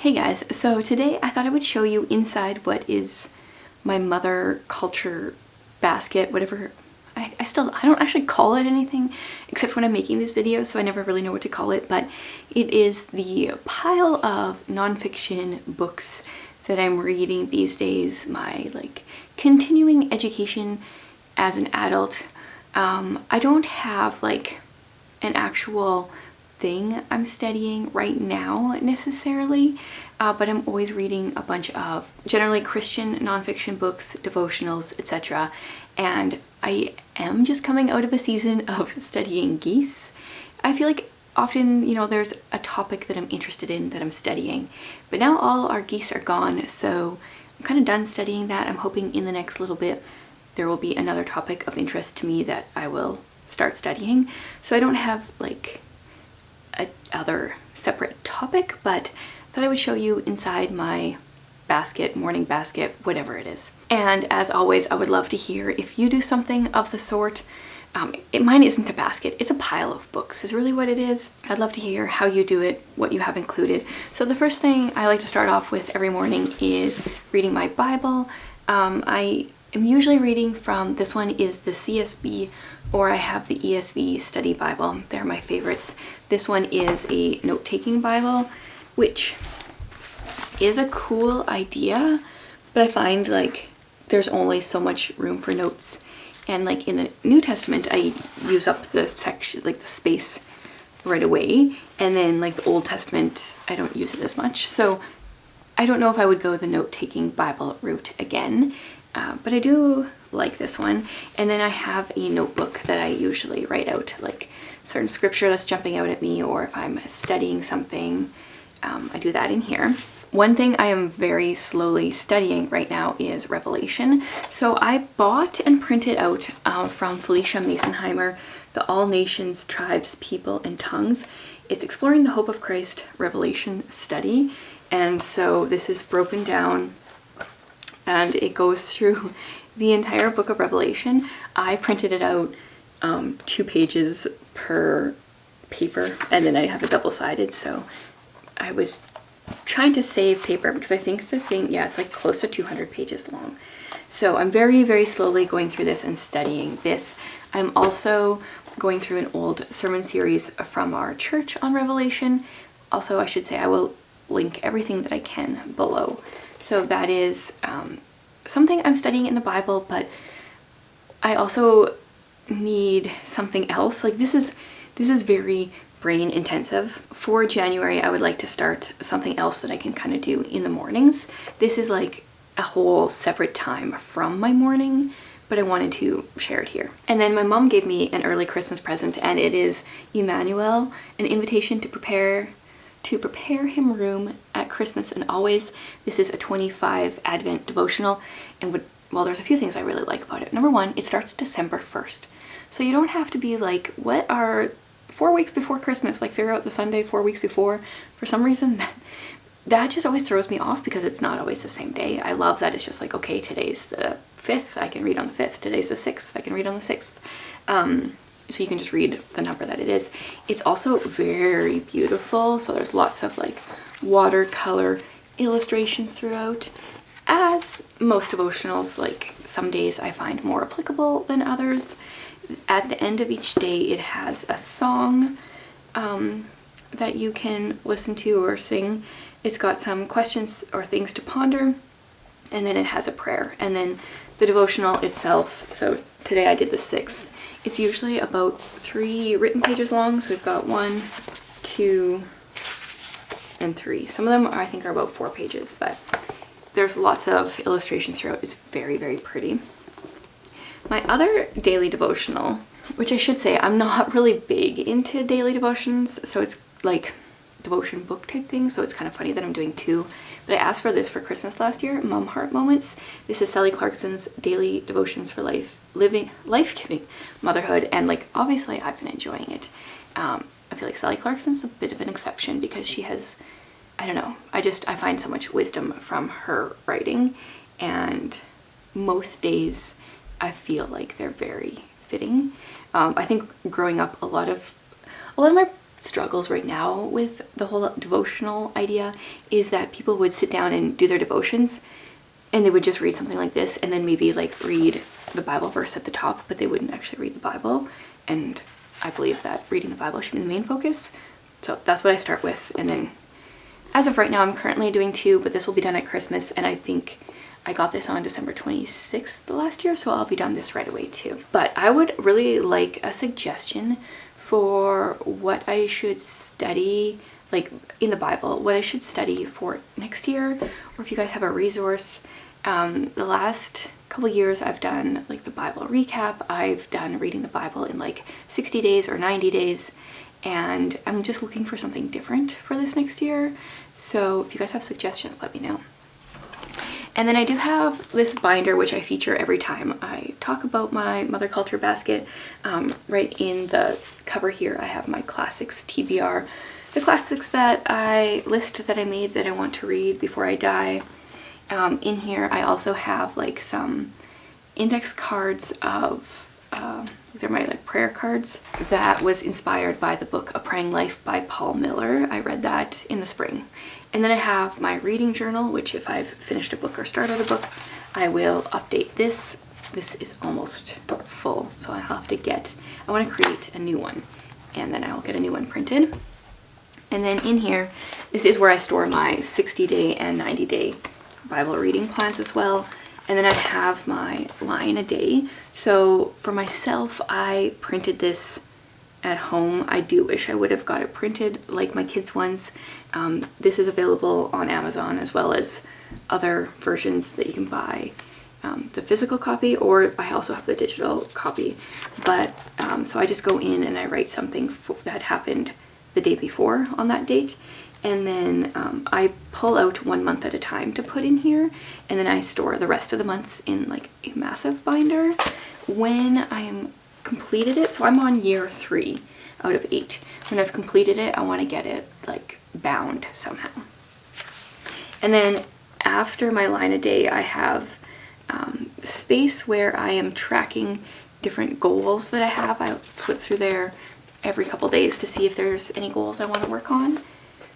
Hey guys, so today I thought I would show you inside what is my mother culture basket, whatever. I don't actually call it anything except when I'm making these videos, so I never really know what to call it, but it is the pile of nonfiction books that I'm reading these days, my continuing education as an adult. I don't have an actual thing I'm studying right now necessarily, but I'm always reading a bunch of generally Christian nonfiction books, devotionals, etc. And I am just coming out of a season of studying geese. I feel like often, there's a topic that I'm interested in that I'm studying, but now all our geese are gone, so I'm kind of done studying that. I'm hoping in the next little bit there will be another topic of interest to me that I will start studying. So I don't have other separate topic, but I thought I would show you inside my basket, morning basket, whatever it is. And as always, I would love to hear if you do something of the sort. Mine isn't a basket, it's a pile of books is really what it is. I'd love to hear how you do it, what you have included. So the first thing I like to start off with every morning is reading my Bible. I am usually reading from, this one is the CSB, or I have the ESV Study Bible. They're my favorites. This one is a note-taking Bible, which is a cool idea, but I find there's only so much room for notes. And in the New Testament, I use up the section, the space right away. And then the Old Testament, I don't use it as much. So I don't know if I would go the note-taking Bible route again. But I do like this one. And then I have a notebook that I usually write out certain scripture that's jumping out at me, or if I'm studying something, I do that in here. One thing I am very slowly studying right now is Revelation. So I bought and printed out from Felicia Masonheimer, the All Nations, Tribes, People, and Tongues. It's Exploring the Hope of Christ Revelation Study. And so this is broken down and it goes through the entire book of Revelation. I printed it out 2 pages per paper, and then I have it double-sided, so I was trying to save paper because I think the thing, yeah, it's close to 200 pages long. So I'm very, very slowly going through this and studying this. I'm also going through an old sermon series from our church on Revelation. Also, I should say I will link everything that I can below. So that is something I'm studying in the Bible, but I also need something else. This is very brain intensive. For January, I would like to start something else that I can kind of do in the mornings. This is a whole separate time from my morning, but I wanted to share it here. And then my mom gave me an early Christmas present, and it is Emmanuel, an invitation to prepare him room at Christmas and always. This is a 25 Advent devotional, and well, there's a few things I really like about it. Number one, it starts December 1st. So you don't have to be what are 4 weeks before Christmas, figure out the Sunday 4 weeks before. For some reason, that just always throws me off because it's not always the same day. I love that it's just okay, today's the 5th, I can read on the 5th. Today's the 6th, I can read on the 6th. So you can just read the number that it is. It's also very beautiful. So there's lots of watercolor illustrations throughout. As most devotionals, some days I find more applicable than others. At the end of each day, it has a song that you can listen to or sing. It's got some questions or things to ponder, and then it has a prayer. And then the devotional itself, so today I did the 6th. It's usually about 3 written pages long, so we've got 1, 2, and 3. Some of them I think are about 4 pages, but there's lots of illustrations throughout. It's very, very pretty. My other daily devotional, which I should say I'm not really big into daily devotions, so it's devotion book type thing, so it's kind of funny that I'm doing 2. But I asked for this for Christmas last year, Mom Heart Moments. This is Sally Clarkson's Daily Devotions for Life-Giving Motherhood, and obviously I've been enjoying it. I feel like Sally Clarkson's a bit of an exception because she has, I don't know, I find so much wisdom from her writing, and most days I feel they're very fitting. I think growing up, a lot of my struggles right now with the whole devotional idea is that people would sit down and do their devotions and they would just read something like this and then maybe like read the Bible verse at the top, but they wouldn't actually read the Bible. And I believe that reading the Bible should be the main focus. So that's what I start with. And then as of right now, I'm currently doing 2, but this will be done at Christmas. And I think I got this on December 26th last year, so I'll be done this right away too. But I would really like a suggestion for what I should study, like in the Bible, what I should study for next year, or if you guys have a resource. The last couple years I've done like the Bible recap. I've done reading the Bible in like 60 days or 90 days, and I'm just looking for something different for this next year. So if you guys have suggestions, let me know. And then I do have this binder, which I feature every time I talk about my Mother Culture basket. Right in the cover here, I have my classics TBR, the classics that I list that I made that I want to read before I die. In here, I also have like some index cards of, they're my like prayer cards that was inspired by the book A Praying Life by Paul Miller. I read that in the spring. And then I have my reading journal, which if I've finished a book or started a book, I will update this. This is almost full, so I have to I want to create a new one, and then I will get a new one printed. And then in here, this is where I store my 60-day and 90-day Bible reading plans as well. And then I have my line a day. So for myself, I printed this at home. I do wish I would have got it printed like my kids' ones. This is available on Amazon as well as other versions that you can buy, the physical copy, or I also have the digital copy. But so I just go in and I write something that happened the day before on that date. And then I pull out 1 month at a time to put in here, and then I store the rest of the months in like a massive binder. When I'm completed it, so I'm on year 3 out of 8. When I've completed it, I want to get it like bound somehow. And then after my line a day, I have space where I am tracking different goals that I have. I flip through there every couple days to see if there's any goals I want to work on.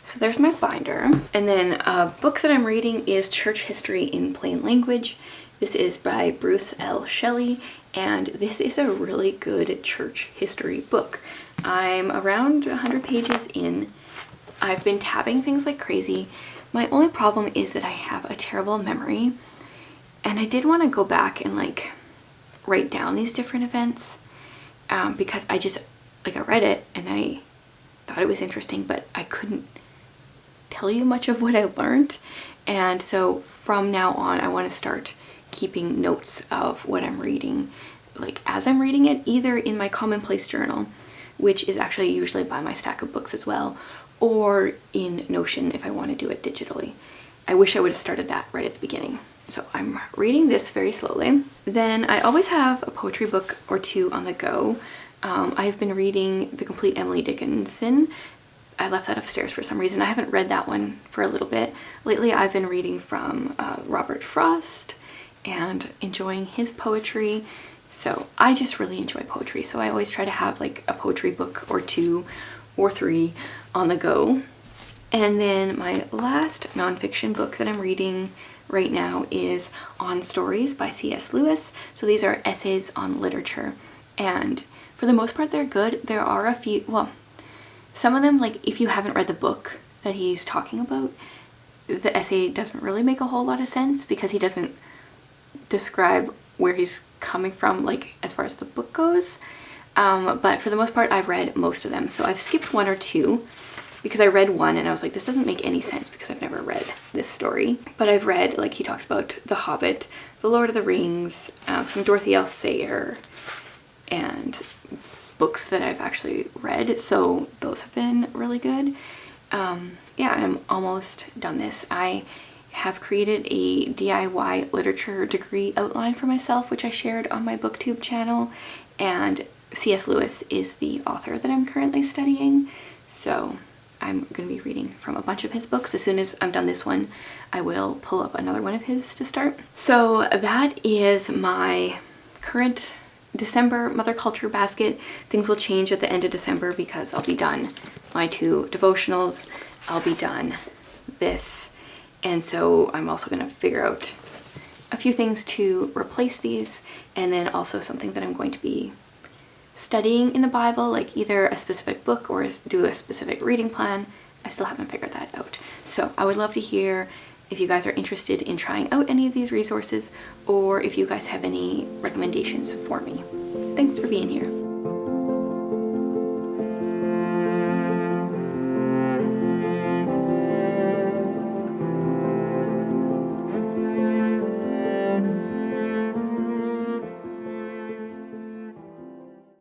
So there's my binder. And then a book that I'm reading is Church History in Plain Language. This is by Bruce L. Shelley, and this is a really good church history book. I'm around 100 pages in. I've been tabbing things like crazy. My only problem is that I have a terrible memory, and I did want to go back and like write down these different events because I read it and I thought it was interesting, but I couldn't tell you much of what I learned. And so from now on, I want to start keeping notes of what I'm reading, like as I'm reading it, either in my commonplace journal, which is actually usually by my stack of books as well, or in Notion if I want to do it digitally. I wish I would have started that right at the beginning. So I'm reading this very slowly. Then I always have a poetry book or 2 on the go. I've been reading The Complete Emily Dickinson. I left that upstairs for some reason. I haven't read that one for a little bit. Lately I've been reading from Robert Frost and enjoying his poetry. So I just really enjoy poetry. So I always try to have like a poetry book or 2 or 3 on the go. And then my last nonfiction book that I'm reading right now is On Stories by C.S. Lewis. So these are essays on literature, and for the most part they're good. There are a few, well, some of them, like if you haven't read the book that he's talking about, the essay doesn't really make a whole lot of sense because he doesn't describe where he's coming from, like as far as the book goes. But for the most part, I've read most of them. So I've skipped 1 or 2 because I read 1 and I was like, this doesn't make any sense because I've never read this story. But I've read, like he talks about The Hobbit, The Lord of the Rings, some Dorothy L. Sayre, and books that I've actually read. So those have been really good. Yeah, I'm almost done this. I have created a DIY literature degree outline for myself, which I shared on my booktube channel, and C.S. Lewis is the author that I'm currently studying, so I'm going to be reading from a bunch of his books. As soon as I'm done this one, I will pull up another one of his to start. So that is my current December Mother Culture basket. Things will change at the end of December because I'll be done my 2 devotionals, I'll be done this. And so I'm also going to figure out a few things to replace these, and then also something that I'm going to be studying in the Bible, like either a specific book or do a specific reading plan. I still haven't figured that out. So I would love to hear if you guys are interested in trying out any of these resources, or if you guys have any recommendations for me. Thanks for being here.